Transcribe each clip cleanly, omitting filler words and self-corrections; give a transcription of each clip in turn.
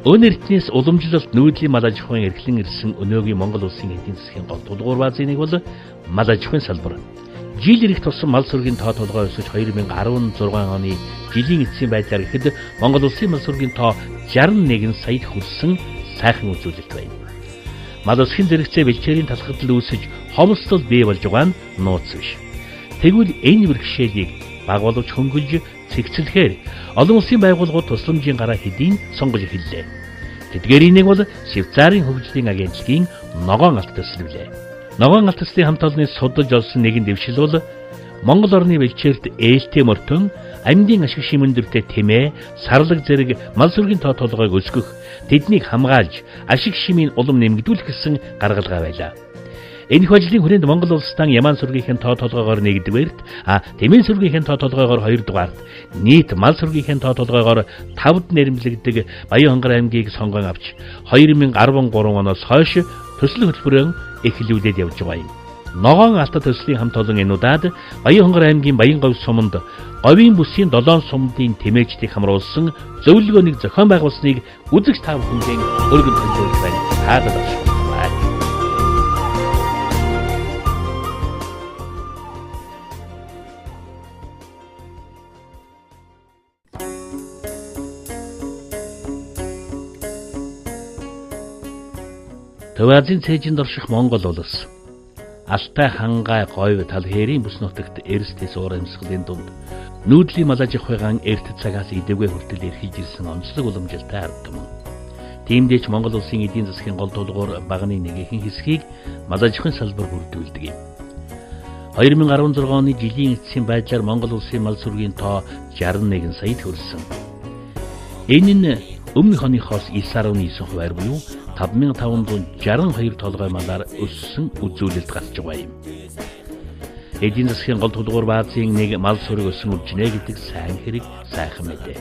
Өнөр эртнээс уламжлалт нүүдлийн мал аж ахуйн эрхлэн ирсэн өнөөгийн Монгол улсын эдийн засгийн гол тулгуур баазын нэг бол мал аж ахуйн салбар. Жил ирэх тусам мал сүргийн тоо толгой өсөж 2016 оны жилийн эцсийн байдлаар ихэд Монгол улсын мал сүргийн тоо 61 саяд хүрсэн сайхан үзүүлэлт байна. Мал усхийн зэрэгцээ бэлчээрийн талхагдал үүсэж хомсдол бий болж байгаа нь нууц биш. Тэгвэл энэ бэрхшээлийг баг боловч хөнгөлж цэгцлэхээр олон улсын байгууллагууд тусламжийн гараа хэдийн сонгож эхэллээ. Тэдгээрийн нэг бол Швейцарын хөгжлийн агентлагийн ногоон алт төслөлээ. Ногоон алт төслийн хамт олонны судалж олсон нэгэн дэвшил бол Монгол орны бэлчээрт ээлтэй мөртөн амьдын ашиг шимэндэртэй тэмээ, сарлаг зэрэг мал сүргийн тоо толгойг өсгөх, тэднийг хамгаалж ашиг шимийн улам нэмэгдүүлэх гэсэн гаргалгаа байлаа. Энэхүү ажлын хүрээнд Монгол улс тан Яман сүргийнхээ тоо толгойгоор 1-р, Тэмээ сүргийнхээ тоо толгойгоор 2-р, нийт мал сүргийнхээ тоо толгойгоор 5-д нэрмлэгдэг Баян-Хонгор аймгийг сонгон авч 2013 оноос хойш төсөл хөтөлбөрөөр эхлүүлээд явж байгаа юм. Ногоон алт төслийн хамт олон энэ удаад Баян-Хонгор аймгийн Баянговь суманд говийн бүсийн 7 сумдын тэмээжлийг хамруулсан зөвлөгөөнийг зохион байгуулсныг үзэгч та бүхэндээ өргөн төлөвлөж байна. Таалагдсан. Төв Азийн цээжинд орших Монгол улс Алтай хангай говь тал хээрийн бүс нутагт эрсдэс уур амьсгалын дунд нүүдлийн мал аж ахуйн эрт цагаас идэвхтэй хүртэл эрхэлж ирсэн онцлог уламжилтай ард түмэн. Тиймдээч Монгол улсын эдийн засгийн гол тулгуур багны нэг ихэнх хэсгийг мал аж ахуйн салбар бүрдүүлдэг юм. 2016 оны жилийн эцсийн байдлаар Монгол улсын мал сүргийн тоо 61 саяд хүрсэн. Энэ нь өмнөх оныхоос 9.9% буюу 5562 толгой малаар өссөн үзүүлэлт гарч байгаа юм. Эдийн засгийн гол тулгуур баазын нэг мал сүрэг өсөн үржинэ гэдэг сайн хэрэг сайхан мэдээ.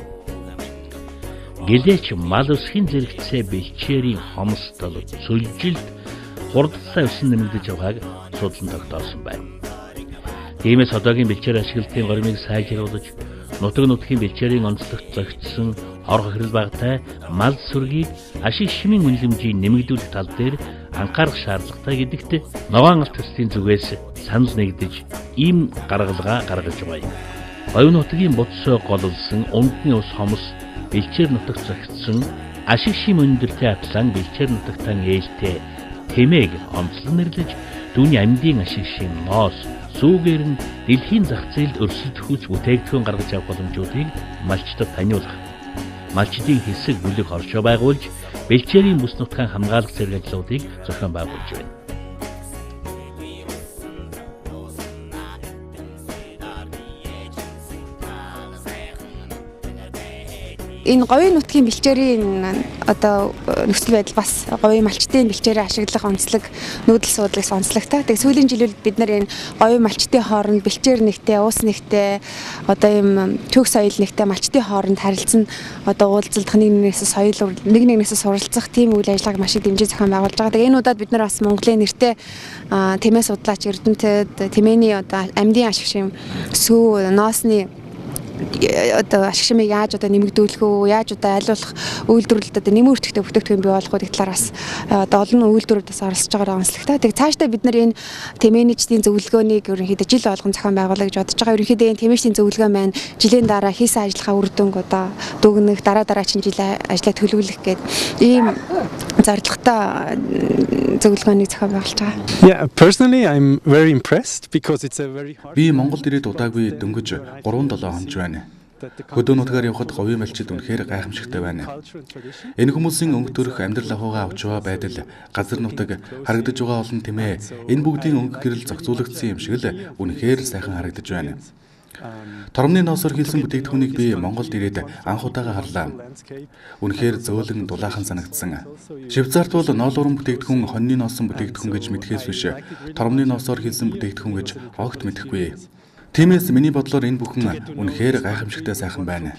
Гэлээч мал өсхийн зэрэгцээ бэлчээрийн хомсдол, сүлжилт, хурдсаа өсөн нэмэгдэж байгааг судлан тогтоосон байна. Тиймээс одоогийн бэлчээр ашиглалтын горимыг сайжруулж, нутаг нутгийн бэлчээрийн онцлогт зохицсон хор хохирол багтай мал сүргийг ашиг шимийн үнэлэмжийг нэмэгдүүлэх тал дээр анхаарах шаардлагатай гэдэгт ногоон алт төслийн зүгээс санал нэгдэж ийм гаргалгаа гаргаж байгаа юм. Говь нутгийн бодсоо голлсон ундны ус хомс бэлчээр нутагт зохицсон ашиг шим өндөртэй атлан бэлчээр нутагтан ээлтэй тэмээг онцлон нэрлэж түүний амьдын ашиг шим ноос сүүгээр нь дэлхийн зах зээлд өрсөлдөхүйц бүтээгдэхүүн гаргаж авах боломжуудыг малчдад таниулах, малчдын хэсэг бүлэг оршоо байгуулж, бэлчээрийн бүс нутгийн хамгаалах зэрэг ажлуудыг зохион байгуулж байна. Энэ говийн нутгийн бэлчээрийн нөхцөл байдал бас говийн малчтын бэлчээрийн ашиглах онцлог нүүдэл суудлагс онцлогтой. Тэгээ сүүлийн жилүүд бид нар энэ говийн малчтын хооронд бэлчээр нэгтэй, уус нэгтэй, ийм төг соёл нэгтэй малчтын хооронд харилцсан уулзалдах нэг нэгнээс суралцах тийм үйл ажиллагааг маш их дэмжиж зохион байгуулж байгаа. Тэгээ энэ удаад бид нар бас Монголын нэртэй тэмээ судлаач эрдэмтэд тэмээний амьдын ашиг шим сүү ноосны ашиг шимийг яаж нэмэгдүүлэх үү, яаж айлуулах үйлдвэрлэлд нэмэн өртөгтэй бүтээгдэхүүн бий болох гэдэг талаараас олон үйлдвэрүүдээс оролцож байгаа онцлогтой. Тэгээ цаашдаа бид нар энэ тэмээнийчдийн зөвлөгөөнийг ерөнхийдөө жил болгон зохион байгуулах гэж бодож байгаа. Ерөнхийдөө энэ тэмээчдийн зөвлөгөө маань жилийн дараа хийсэн ажиллагаа үр дүнг дүгнэх, дараагийн жил ажлаа төлөвлөх гэдэг ийм зорилготой зөвлөгөөнийг зохион байгуулж байгаа. Yeah, personally I'm very impressed because it's a very hard. Би Монголд ирээд удаагүй дөнгөж 3-7 хоног байна. Хөдөө нутгаар явхад говийн малчид үнэхээр гайхамшигтай байна. Энэ хүмүүсийн өнгө төрөх амьдрал ахуйгаа авч байгаа байдал, газар нутаг, харагдаж байгаа олон тэмээ, энэ бүгдийн өнгө гэрэл зохицуулагдсан юм шиг л үнэхээр сайхан харагдаж байна. Тормны ноосоор хийсэн бүтээгдэхүүнийг би Монголд ирээд анх удаага харлаа. Үнэхээр зөөлөн дулаахан санагдсан. Швейцарт бол ноолуурын бүтээгдэхүүн хоньны ноосон бүтээгдэхүүн гэж мэдхээс биш, тормны ноосоор хийсэн бүтээгдэхүүн гэж огт мэдэхгүй. Тиймээс миний бодлоор энэ бүхэн үнэхээр гайхамшигтай сайхан байна.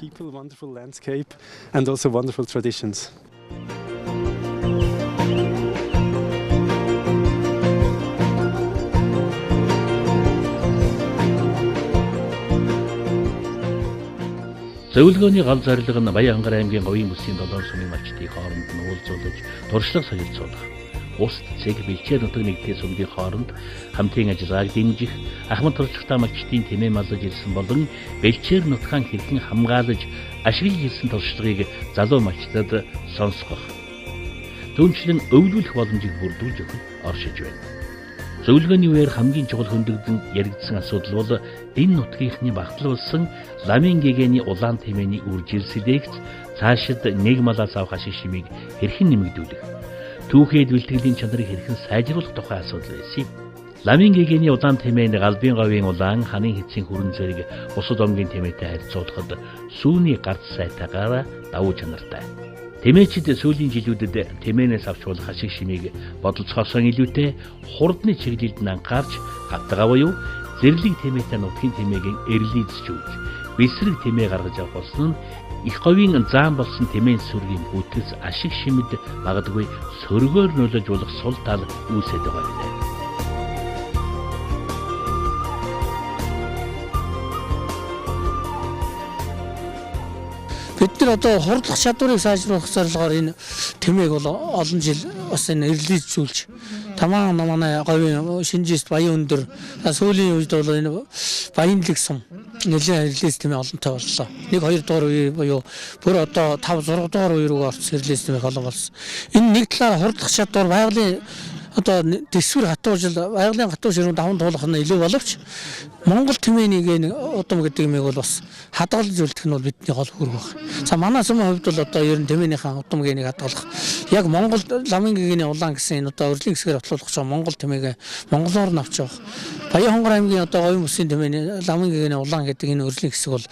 Зөвлөгөөний гол зорилго нь Баянгар аймгийн Говийн бүсийн 7 сумын малчдын хооронд нь уулзуулж туршлага солилцуулах. Ус цэг бэлчээр нутаг нэгдлийн сүмдийн хооронд хамтын ажиллагааг дэмжих, ахмад туршлагатай малчдын тэмээ маллаж ирсэн болон бэлчээр нутгаан хэрхэн хамгаалж ашиглаж ирсэн туршлагыг залуу малчдад сонсгох. Түүнчлэн өвлүүлэх боломжийг бүрдүүлж өгөх оршиж байна. Зөвлөгөөний үеэр хамгийн чухал хөндөгдөн яригдсан асуудал бол энэ нутгийнхны багтлуулсан ламын гэгэний улаан тэмээний үржилсэлэгц цаашид нэг малаас авах ашиг шимийг хэрхэн нэмэгдүүлэх, түүхэд бэлтгэлийн чанарыг хэрхэн сайжруулах тухай асуудал байсан юм. Ламын гэгэний улаан тэмээнд галбын говийн улаан, ханын хэцийн хүрэн зэрэг бусад омгийн тэмээтэй харьцуулахад сүүний гарц сайтаагаар давуу чанартай. Тэмээчид сүүлийн жилүүдэд тэмээнээс авч болох ашиг шимийг бодолцохоосоо илүүтэй хурдны чиглэлд анхаарч хатгаа буюу зэрлэг тэмээтэй нутгийн тэмээгийн эрлийцжүүлж бэсрэг тэмээ гаргаж авах болсон нь их говийн заан болсон тэмээн сүргийн бүтэц ашиг шимэд магадгүй сөргөөр нөлөөлж болох сул тал үүсэж байгаа юм. Бид нар одоо хурдлах чадварыг сайжруулах зорилгоор энэ тэмээг бол олон жил бас энэ эрлийцжүүлж тамаа манай говийн шинжээст баян өндөр сүүлийн үед бол энэ баянлаг сум нэлээд эрлийц тэмээ олонтой боллоо. 1-2 дугаар үе буюу бүр одоо 5-6 дугаар үе рүү орсон эрлийц тэмээ олон болсон. Энэ нэг талаараа хурдлах чадвар байгалийн одоо дэсвэр хатуужил байгалийн хатуу ширүүн даван туулах нь илүү боловч Монгол тэмээнийг удам гэдэг юмыг бол бас хадгалж үлдэх нь бол бидний гол үүрэг байна. За манай сумын хувьд бол одоо ер нь тэмээнийхэн удам гэнийг хадгалах яг Монгол ламын гэгэний улаан гэсэн энэ одоо урьдчилан хэсгээр батлуулах гэж Монгол тэмээг монголоор нь авч явах. Баянгар аймгийн одоо говийн бүсийн тэмээний ламын гэгэний улаан гэдэг энэ урьдчилан хэсэг бол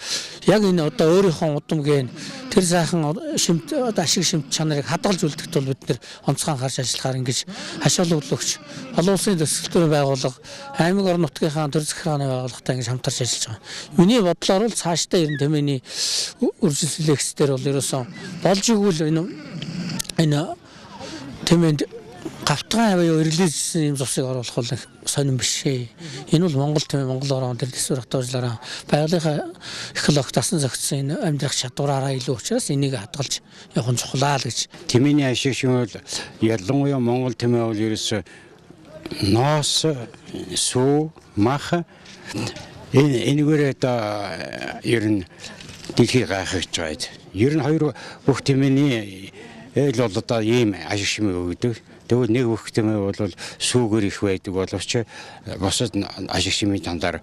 яг энэ одоо өөрийнхөө удам гээ тэр сайхан шимт одоо ашиг шимт чанарыг хадгалж үлдэхт бол бид нэр онцгой анхаарч ажиллахаар ингэж хашаалуулагч олон улсын төсөлтөөр байгууллага аймаг орон нутгийнхаа төр захиргааны байгууллагатай ингэж хамтарч ажиллаж байгаа. Миний бодлоор бол цаашдаа ер нь тэмээний үржилсэлэгчдэр бол ерөөсөн болж игүүл энэ тэмээнд гавтгай буюу эрлийцсэн юм зурсыг оруулах бол сонирн биш ээ. Энэ бол Монгол тэмээ Монгол орон төр дэсвэр хатуужлаараа байгалийнхаа экологи дасан зохицсон энэ амьдрах чадвараараа илүү учраас энийг хадгалж явах нь чухлаа л гэж. Тэмээний ашиг шимэл ялангуяа Монгол тэмээ бол ерөөсө ноос сүү мах энэгээр одоо ер нь дэлхий гайхаж байгаа. Ер нь хоёр бүх тэмээний эл бол одоо ийм ашиг шимээ өгдөг. Тэгвэл нэг бүх тэмээ бол сүүгээр их байдаг боловч бусад ашиг шимийн тандаар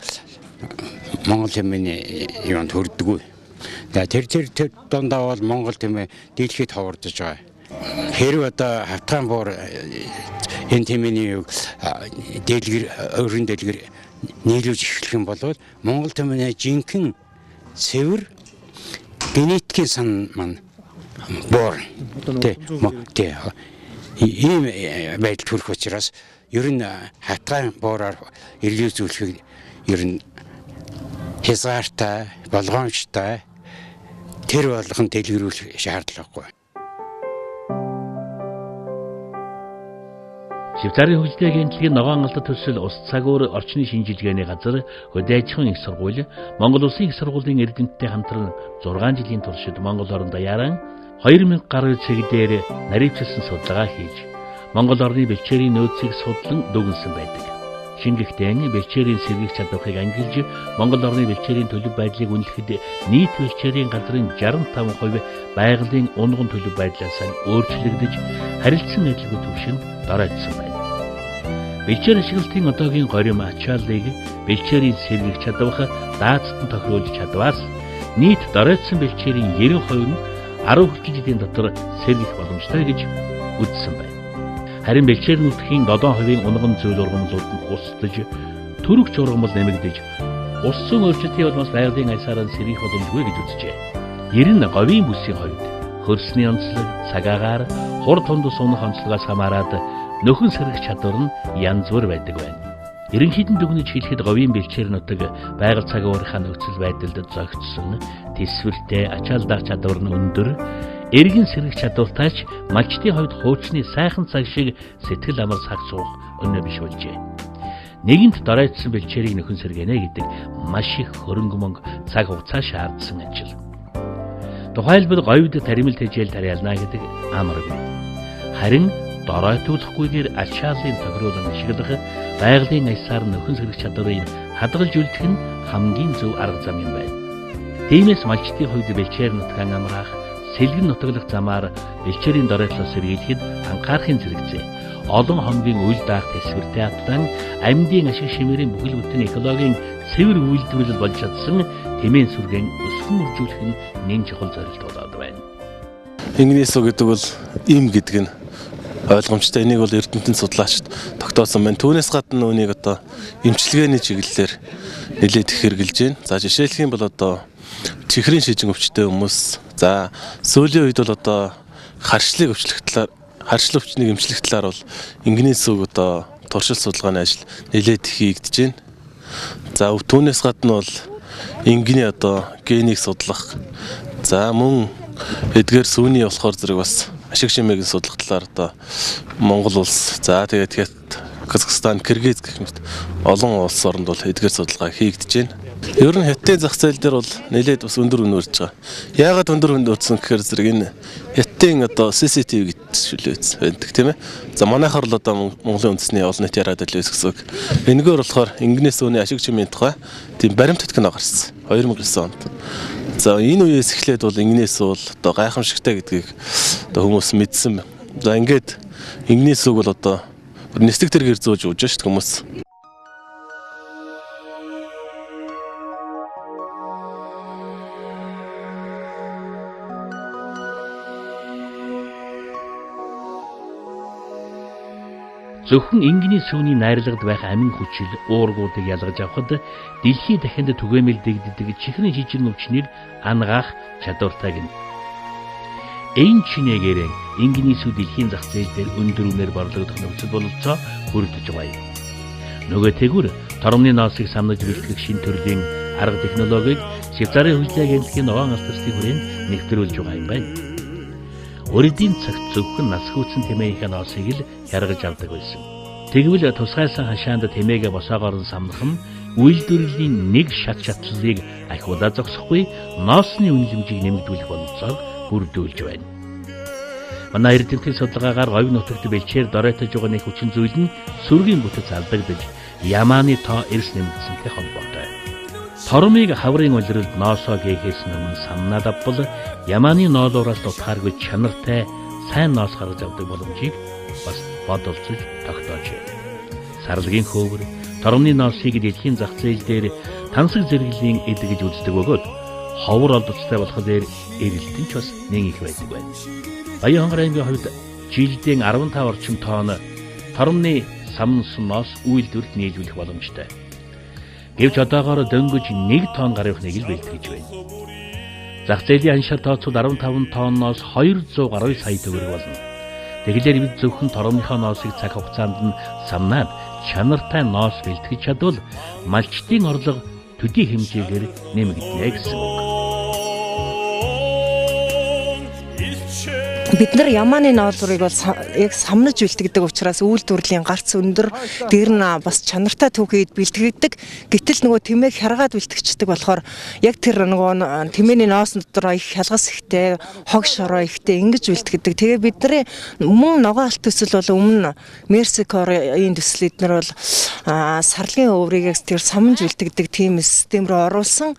Монгол тэмээний юунд хүрдэггүй. Тэр дондаа бол Монгол тэмээ дэлхийд ховордож байгаа. Хэрвээ одоо хавтгаан буур энэ тэмээний дэлгэр өргөн дэлгэр нийлүүлж эхлэх юм бол Монгол тэмээний жинхэнэ цэвэр генетикийн сан маань буур ийм байдал төрөх учраас ер нь хатгаан буураар эрлийцүүлэхийг ер нь хязгаартай, болгоомжтой тэр болгон дэлгэрүүлэх шаардлагагүй. Швейцарын хөгжлийн агентлагийн ногоон алдар төсөл ус цагуур орчны шинжилгээний газар хөдөөжихөн их сургууль Монгол Улсын их сургуулийн эрдэмтдтэй хамтран 6 жилийн туршид Монгол орон даяараа 2000 гаруй цэгдээр наривчилсан судалгаа хийж Монгол орны бэлчээрийн нөөцийг судлан дүгнсэн байдаг. Шингэхдээ бэлчээрийн сэргийгч чадварыг ангилж Монгол орны бэлчээрийн төлөв байдлыг үнэлэхэд нийт бэлчээрийн газрын 65% байгалийн унган төлөв байдлаас өөрчлөгдөж харилцан адилгүй түвшинд доройтсон байна. Бэлчээр ашиглалтын одоогийн горим ачааллыг бэлчээрийн сэргийгч чадвар даацтан тохируулж чадваас нийт доройтсон бэлчээрийн 90% нь 10 хүртэл жилийн дотор сэргийх боломжтой гэж үзсэн байна. Харин бэлчээр нутгийн 7% унган зүйл ургамлууд нь устдаж, төрөгч ургамал нэмэгдэж, ус зүйн өөрчлөлтийн улмаас байгалийн аясаараа сэргийх боломжгүй гэж үзжээ. Ер нь говийн бүсийн хувьд хөрсний онцлог, цагаагаар, хур тундас унах онцлогоос хамаарат нөхөн сэргийх чадвар нь янз бүр байдаг байна. Ерөнхийдөө дүгнэж хэлэхэд говийн бэлчээр нутаг байгаль цагаарынхаа нөхцөл байдалд зохицсон, тэсвэртэй, ачаалдах чадвар нь өндөр, эргэн сэргийх чадвартайч малчдын хувьд хуучны сайхан цаг шиг сэтгэл амар цаг суух өнөө биш болжээ. Нэгэнт доройтсон бэлчээрийг нөхөн сэргэнэ гэдэг маш их хөрөнгө мөнгө цаг хугацаа шаардсан ажил. Тухайлбал говьд таримал тэжээл тариална гэдэг амаргүй. Харин доройтуулахгүйгээр ачааллын тохируулан ашиглах байгалийн аясаар нөхөн сэргэх чадварыг хадгалж үлдэх нь хамгийн зөв арга зам юм байна. Тиймээс малчдын хувьд бэлчээр нутгаан амраах, сэлгэн нутаглах замаар бэлчээрийн доройтлоос сэргийлэхэд анхаарахын зэрэгцээ. Олон хоногийн үйл даах тэсвэртэй атдан амьдын ашиг шимээрийн бүхэл бүтэн экологийн цэвэр үйлдвэрлэл болж чадсан тэмээн сүргэн өсгөн үржүүлэх нь нэн чухал зорилт болоод байна. Ингнэсо гэдэг бол им гэдэг нь ойлгомжтой. Энийг бол эрдэмтэн судлаачид тогтоосон байна. Түүнээс гадна үүнийг одоо эмчилгээний чиглэлээр нэлээд их хэрэгжилж байна. За жишээлх юм бол одоо чихрийн шижин өвчтэй хүмүүс, за сүүлийн үед бол одоо харшлыг өвчлөх талаар, харшил өвчнийг эмчлэх талаар бол ингнэсо одоо туршил судалгааны ажил нэлээд их хийгдэж байна. За түүнээс гадна бол ингний одоо генийг судлах, за мөн эдгээр сүүний болохоор зэрэг бас ашиг шимээг судлах талаар одоо Монгол улс, за тэгээд Казахстан, Киргиз гэх мэт олон улс оронд бол эдгээр судалгаа хийгдэж байна. Ер нь хятадын зах зээл дээр бол нэлээд бас өндөр үнэ өрж байгаа. Яагаад өндөр үнэ өрсөн гэхээр зэрэг энэ хятадын одоо CCTV гэж байдаг тийм ээ. За манайхаар л одоо Монголын үндэсний олон нийт яриад л байсан гэсэн үг. Энэгээр болохоор ингнэс үүний ашиг шимийн тухай тийм баримт тэтгэн гарсан 2009 онд. За энэ үеэс эхлээд бол ингнэс бол одоо гайхамшигтай гэдгийг одоо хүмүүс мэдсэн. За ингээд ингнэс үг бол одоо нислэг тэргээр зөөж өгж шүү дээ хүмүүс. Зөвхөн ингний сүүний найрлагад байх амин хүчил уургуудыг ялгаж авахд дэлхий дахинд түгээмэл дэгддэг чихрийн жижиг өвчнийг ангаах чадвартай гэнэ. Энэ чинээгээр ингний сүү дэлхийн зах зээл дээр өндөр үнээр борлогдох нөхцөл бололцоо хүрдэж байгаа юм. Нөгөө тэгүр торомны ноосыг самнаж бэлтгэх шин төрлийн арга технологиг Швейцарын хөгжлийн агентлагийн ногоон алт төслийн хүрээнд нэвтрүүлж байгаа юм байна. Өрөдийн цагт зөвхөн нас хүүцэн тэмээнийхээ ноосыг л яргаж авдаг байсан. Тэгвэл тусгайсан хашаанд тэмээгээ босоогоор нь самнах нь үйлдвэрлэлийн нэг шат шатлалыг ахиулаа зогсохгүй ноосны үнэлэмжийг нэмэгдүүлэх бололцоог бүрдүүлж байна. Манай эрдэмтдийн судалгаагаар говь нутагт бэлчээр доройтож байгаа нэг хүчин зүйл нь сүргийн бүтэц алдагдаж ямааны тоо эрс нэмэгдсэнтэй холбоотой. Торомыг хаврын улиралд ноосоо гээхээс өмнө самнаад авбал ямааны ноолуураас дутхааргүй чанартай сайн ноос гаргаж авдаг боломжийг бас бодолцож тогтоож байна. Сарлагын хөөвөр торомны ноосыг дэлхийн зах зээл дээр тансаг зэрэглэлийн эд гэж үздэг бөгөөд ховор олдцтой болох дээр эрэлтэн ч бас нэн их байдаг байна. Баян хонгорын хувьд жилдээ 15 орчим тонн торомны самнсан ноос үйлдвэрт нийлүүлэх боломжтой. Гэвч одоогоор дөнгөж 1 тонн гаруйхныг л бэлтгэж байна. Зах зээлийн аншаар тооцвол 15 тонноос 200 гаруй сая төгрөг болно. Тэгэлэр бид зөвхөн торомныхоо ноосыг цаг хугацаанд нь самнаад чанартай ноос бэлтгэж чадвал малчдын орлого төдий хэмжээгээр нэмэгдэнэ гэсэн үг. Бид нар ямааны ноолуурыг бол яг самнаж бэлтгэдэг учраас үйлдвэрлэлийн гарц өндөр, дээр нь бас чанартай түүхийд бэлтгэдэг. Гэтэл нөгөө тэмээг хяргаад бэлтгэждэг болохоор яг тэр нөгөө тэмээний ноос дотор их хялгас ихтэй, хог шороо ихтэй ингэж бэлтгэдэг. Тэгээ бидний мөн ногоон алт төсөл бол өмнө Мерсикорын төсөл эднэр бол сарлагын өврийг тэр самнаж бэлтгэдэг тийм систем рүү оруулсан.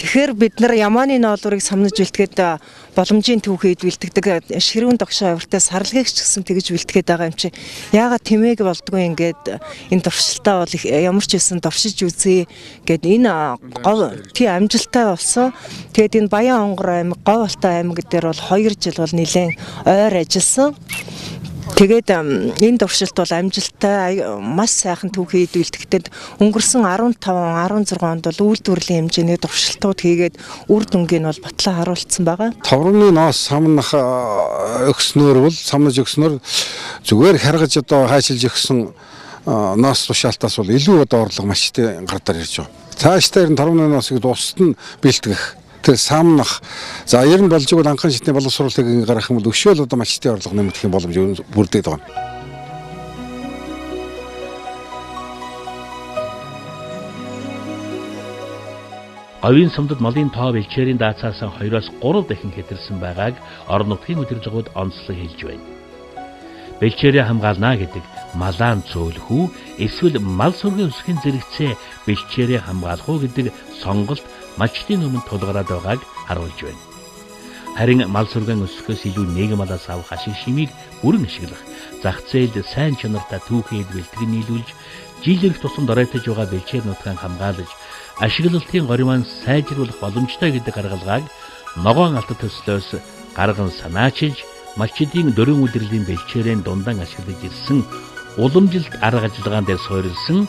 Тэгэхээр бид нар ямааны ноолуурыг самнаж бэлтгээд боломжийн түүхийд бэлтгэдэг. Ширүүн догшоо авиртай сарлагыг ч гэсэн тэгж бэлтгээд байгаа юм чи. Яагаад тэмээг болдгоо ингээд энэ туршилтаа бол ямар ч байсан туршиж үзье гэд энэ тий амжилттай болсон. Тэгээд энэ Баян хонгор аймаг, Говь Алтай аймаг дээр бол 2 жил бол нэлээд ойр ажилласан. Тэгээд энэ туршилт бол амжилттай маш сайхан түүхийд бэлтгэхэд өнгөрсөн 15-16 онд бол үйлдвэрлэлийн хэмжээний туршилтууд хийгээд үр дүнгийн бол батлан харуулсан байгаа. Товрны ноос самнах өгснөөр бол самнаж өгснөөр зүгээр харгаж одоо хайшилж өгсөн ноос тушаалтаас бол илүү одоо орлого маш их гардар ирж байгаа. Цаашдаа энэ товрны ноосыг дуустал нь бэлтгэх тэр самнах за ер нь болж игэл анхан шатны боловсруулалтыг гаргах юм бол өшөөл одоо маш их орлого нэмэгдэх боломж бүрдээд байгаа. Говийн сумдад малын тоо бэлчээрийн даацаас 2-3 дахин хэтэрсэн байгааг орон нутгийн удирдлагууд онцлог хэлж байна. Бэлчээрээ хамгаална гэдэг малаан зөөлөх үү эсвэл мал сүргийн өсгөн зэрэгцээ бэлчээрээ хамгаалах уу гэдэг сонголт малчдын өмнө тулгараад байгааг харуулж байна. Харин мал сүргийн өсгөхөөс илүү нэг малаас авах ашиг шимийг бүрэн ашиглах, зах зээлд сайн чанартай түүхийд бэлтгэн нийлүүлж, жил ирэх тусам доройтож байгаа бэлчээр нутгаан хамгаалж, ашиглалтын гориман сайжруулах боломжтой гэдэг гаргалгааг ногоон алт төслөөс гарган санаачилж, малчдын дөрвөн удирдлийн бэлчээрийн дундаан ашиглаж ирсэн уламжилт арга ажиллагаан дээр суурилсан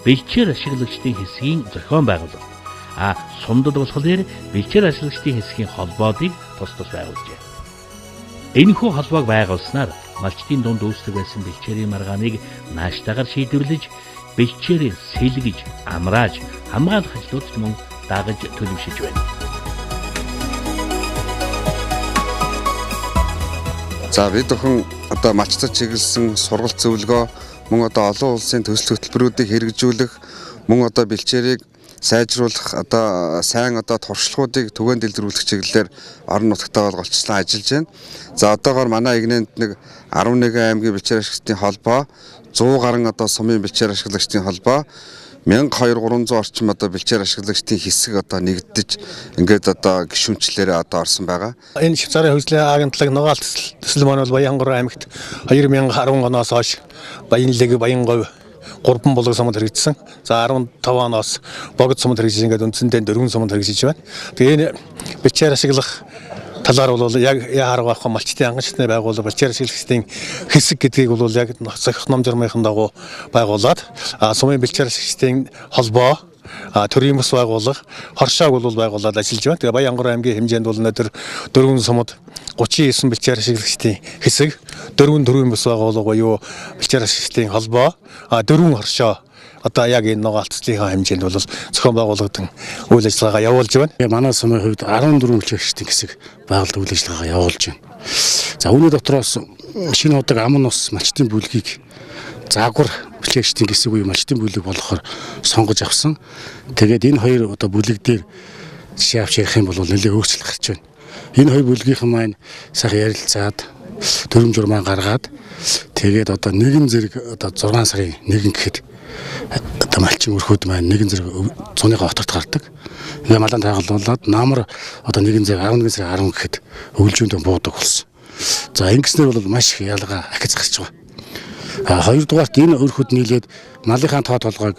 бэлчээр ашиглагчдын хэсгийн зохион байгуулалт. Сумдад болохоор бэлчээр ашиглагчдын хэсгийн холбоодыг тус байгуулжээ. Энэхүү холбоог байгуулснаар малчдын дунд үүсдэг байсан бэлчээрийн маргааныг нааштайгаар шийдвэрлэж, бэлчээрийг сэлгэж, амрааж, хамгаалах ажлууд ч мөн дагаж төлөвшөж байна. За бид охин одоо малчдад чиглэсэн сургалт зөвлөгөө мөн одоо олон улсын төсөл хөтөлбөрүүдийг хэрэгжүүлэх, мөн одоо бэлчээрийг сайжруулах одоо сайн одоо туршлагуудыг түгээн дэлгэрүүлэх чиглэлээр орон нутгатаа голчлон ажиллаж байна. За одоогоор манай игнэнд нэг 11 аймгийн бэлчээр ашиглагчдын холбоо, 100 гаруй одоо сумын бэлчээр ашиглагчдын холбоо, 1200-300 орчим одоо бэлчээр ашиглагчдын хэсэг одоо нэгдэж ингээд одоо гишүүнчлэрээ одоо орсон байгаа. Энэ Швейцарын хөгжлийн агентлаг нугаалт төсөл маань бол Баянгорын аймагт 2010 оноос хойш Баянлэг, Баянговь 3 булаг сумд хэрэгжсэн. За 15 оноос богд сумд хэрэгжиж ингээд үндсэндээ 4 сумд хэрэгжиж байна. Тэгээ энэ бэлчээр ашиглах талаар бол яг яарга авах малчтын ангачтны байгууллага бэлчээр ашиглагчдын хэсэг гэдгийг бол яг зохих ном журмынхан дагуу байгуулад сумын бэлчээр ашиглагчдын холбоо төрийн бас байгууллага хоршоог бол байгуулад ажиллаж байна. Тэгээ Баянгорын аймгийн хэмжээнд бол өнөөдөр 4 сумд 39 бэлчээр ашиглагчдын хэсэг, 4 төрийн бас байгууллага буюу бэлчээр ашиглагчдын холбоо, 4 хоршоо одоо яг энэ нугаалтцлынхаа хэмжээнд бол зохион байгуулагдсан үйл ажиллагаагаа явуулж байна. Манай сумын хувьд 14 бэлчээр ашиглагчдын хэсэг байгууллагын үйл ажиллагаагаа явуулж байна. За үүний дотроос шинэ удаг аман ус малчтын бүлгийг заагвар бэлчээр ашиглагчдын хэсэг буюу малчтын бүлэг болохоор сонгож авсан. Тэгээд энэ хоёр одоо бүлэг дээр жишээ авч ярих юм бол нэлээд өөрчлөлт гарч байна. Энэ хоёр бүлгийнхэн маань сайхан ярилцаад төрөм журмаа гаргаад тэгээд одоо нэгэн зэрэг одоо 6 сарын 1 гэхэд одоо малчин өрхөд маань нэгэн зэрэг цууныхаа хотод гардаг. Ингээ малан таагалуулаад намар одоо нэгэн зэрэг 11 сарын 10 гэхэд өвлжүүндээ буудаг болсон. За ингэснээр бол маш их ялгаа ахиц гарч байгаа. Хоёрдугаарт энэ өрхөд нийлээд малынхаа тоо толгойг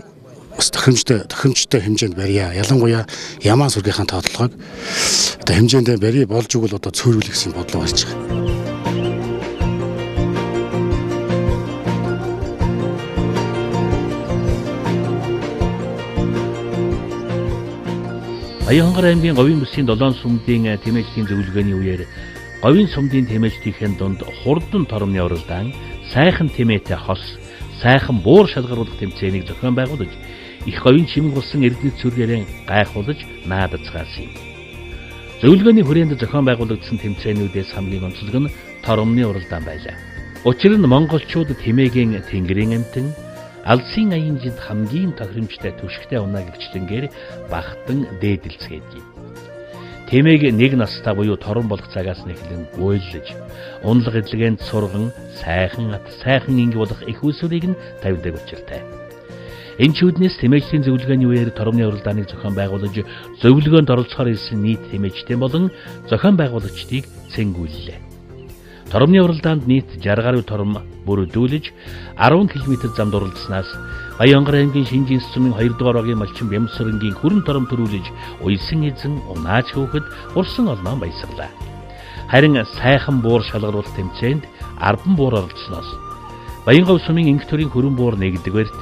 бас тохиромжтой хэмжээнд барья. Ялангуяа ямаа сүргийнхаа тоо толгойг одоо хэмжээндээ барья болж игэл одоо цөөрүүлэх гэсэн бодлоо гарч байгаа. Баянгор аймгийн Говийн бүсийн 7 сумдын тэмээлтийн зөвлөгөөний үеэр Говийн сумдын тэмээлтийн донд хурдан торомны уралдаан, сайхан тэмээтэй хос, сайхан буур шалгаруулах тэмцээнийг зохион байгуулж, их говийн чимэг болсон эрдэнэт сүргээрээ гайхуулж наадацгаасан юм. Зөвлөгөөний хүрээнд зохион байгуулагдсан тэмцээнүүдээс хамгийн онцлог нь торомны уралдаан байлаа. Учир нь монголчууд тэмээгийн тэнгэрийн амтан алсын аянд хамгийн тохиромжтой түшигтэй унаа гэрчлэнгээр багтан дээдэлцгээдэг. Тэмээг нэг настай буюу торон болох цагаас нэхлэн гуйлж, унлаг эдлэгэнд сурган, сайхан инг болох их усурыг нь тавьдаг учиртай. Энэ чүүднээс тэмээчдийн зөвлөгөөний үеэр торомны уралдааныг зохион байгуулж, зөвлөгөөнд оролцохоор ирсэн нийт тэмээчдийн болон зохион байгуулагчдыг цэнгүүллээ. Торомны уралдаанд нийт 60 гаруй тором бүрдүүлж 10 км замд уралдсанаас Баянгор аймгийн Шинжин сумын 2 дугаар багийн малчин Бямсрынгийн хүрэн тором төрүүлж уйсан эзэн унааж хөөхөд урсан олноо баясгалаа. Харин сайхан буур шалгаруулах тэмцээнд 10 буур оролцсноос Баянгор сумын инх төрийн хүрэн буур нэгдэг барьт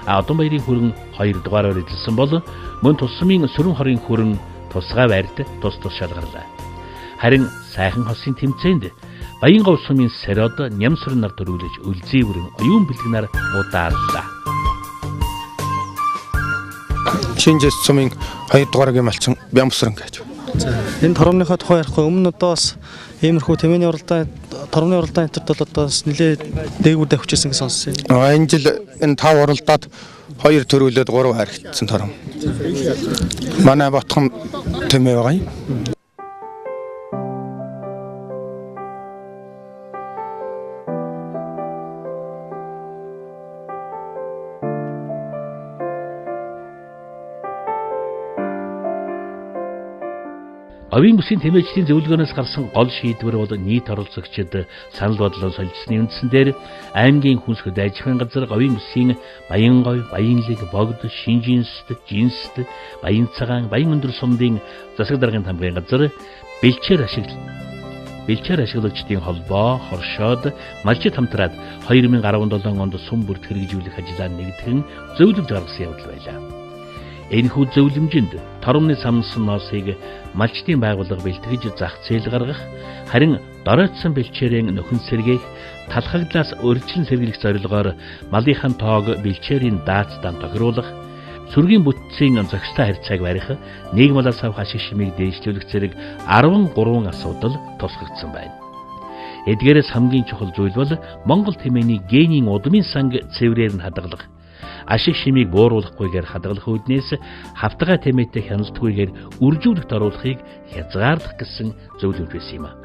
Одон баярын хүрэн 2 дугаараар эзэлсэн бол мөн тус сумын сөрөн хорийн хүрэн тусгай барьт тус шалгарлаа. Харин сайхан хосын тэмцээнд Баянгор сумын Сэрод Нямсрын нар төрүүлж үлзий бүрэн оюун бэлгнаар удаарлаа. Шинжин сумын 2 дугааргийн малчин Бямсрын гэж. За энэ торомныхоо тухай ярихгүй өмнө одоо бас иймэрхүү тэмээний уралдаан торгоны уралдаан энтерт бол одоо нэлээд дээгүүр давхижсэн гэж сонссон. Энэ жил энэ 5 уралдаад 2 төрүүлээд 3 харагдсан тором. Манай Ботхон тэмээ байгаа юм. Овийн бүсийн тэмээлчдийн зөвлөгөөнөөс гарсан гол шийдвэр бол нийт оролцогчид санал бодлоо солилцсны үндсэн дээр аймгийн хүнсгүүд аж ахуйн газар Овийн бүсийн Баянговь, Баянлэг, Богд, Шинжинст, Жинст, Баян цагаан, Баян өндөр сумдын засаг даргын тамгын газар бэлчээр ашиглагчдын холбоо хоршоод малчид хамтраад 2017 онд сум бүрт хэрэгжүүлэх ажлаа нэгтгэн зөвлөж гаргасан явдал байлаа. Энэхүү зөвлөмжөнд торомны самнсан ноосыг малчдын байгууллага бэлтгэж зах зээл гаргах, харин доройтсон бэлчээрийн нөхөн сэргээх, талхагдлаас өрчлөн сэргийлэх зорилгоор малынхаа тоог бэлчээрийн даацдан тохируулах, сүргийн бүтцийн зохистой харьцааг барих, нийгмалаас авах ашиг шимийг дээшлүүлэх зэрэг 13 асуудал тусгагдсан байна. Эдгээрээс хамгийн чухал зүйл бол Монгол тэмээний генийн удмын санг цэврээр нь хадгалах, ашиг шимийг бууруулахгүйгээр хадгалах үүднээс хавтгай тэмээтэй хяналтгүйгээр үржүүлэлт оруулахыг хязгаарлах гэсэн зөвлөмж байсан юм а.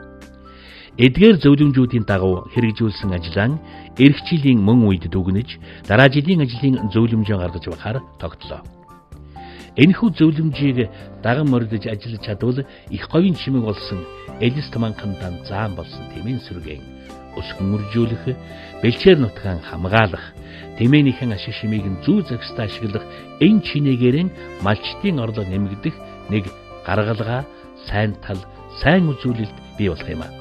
Эдгээр зөвлөмжүүдийн дагуу хэрэгжүүлсэн ажлаа эх жилийн мөн үед дүгнэж дараа жилийн ажлын зөвлөмжөө гаргаж байхаар тогтлоо. Энэхүү зөвлөмжийг даган мордож ажиллаж чадвал их говийн чимэг болсон элэс таманхан заан болсон тэмээн сүргэн өсгөн үржүүлэх, бэлчээр нутгаан хамгаалах, тэмээнийхэн ашиг шимийг зүү зохистой ашиглах энэ чинээгээрэн малчдын орлого нэмэгдэх нэг гаргалгаа, сайн тал, сайн үзүүлэлт бий болох юм а.